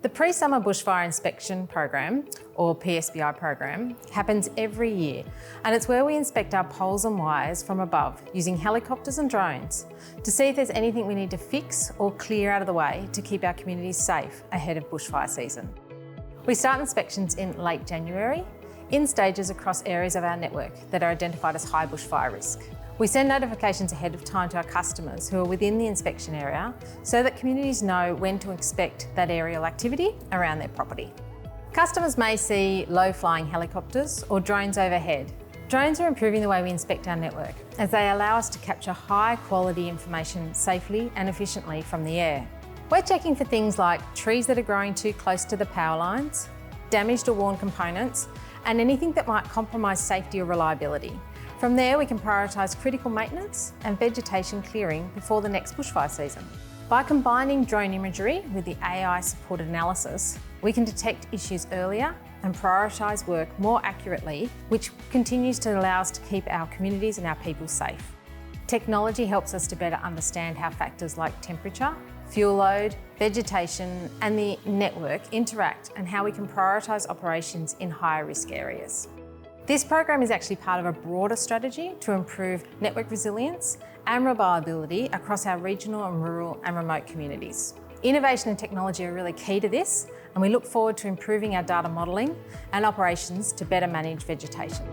The Pre Summer Bushfire Inspection program, or PSBI program, happens every year, and it's where we inspect our poles and wires from above using helicopters and drones to see if there's anything we need to fix or clear out of the way to keep our communities safe ahead of bushfire season. We start inspections in late January, in stages across areas of our network that are identified as high bushfire risk. We send notifications ahead of time to our customers who are within the inspection area so that communities know when to expect that aerial activity around their property. Customers may see low-flying helicopters or drones overhead. Drones are improving the way we inspect our network as they allow us to capture high-quality information safely and efficiently from the air. We're checking for things like trees that are growing too close to the power lines, damaged or worn components, and anything that might compromise safety or reliability. From there, we can prioritise critical maintenance and vegetation clearing before the next bushfire season. By combining drone imagery with the AI-supported analysis, we can detect issues earlier and prioritise work more accurately, which continues to allow us to keep our communities and our people safe. Technology helps us to better understand how factors like temperature, fuel load, vegetation, and the network interact and how we can prioritise operations in higher risk areas. This program is actually part of a broader strategy to improve network resilience and reliability across our regional and rural and remote communities. Innovation and technology are really key to this, and we look forward to improving our data modelling and operations to better manage vegetation.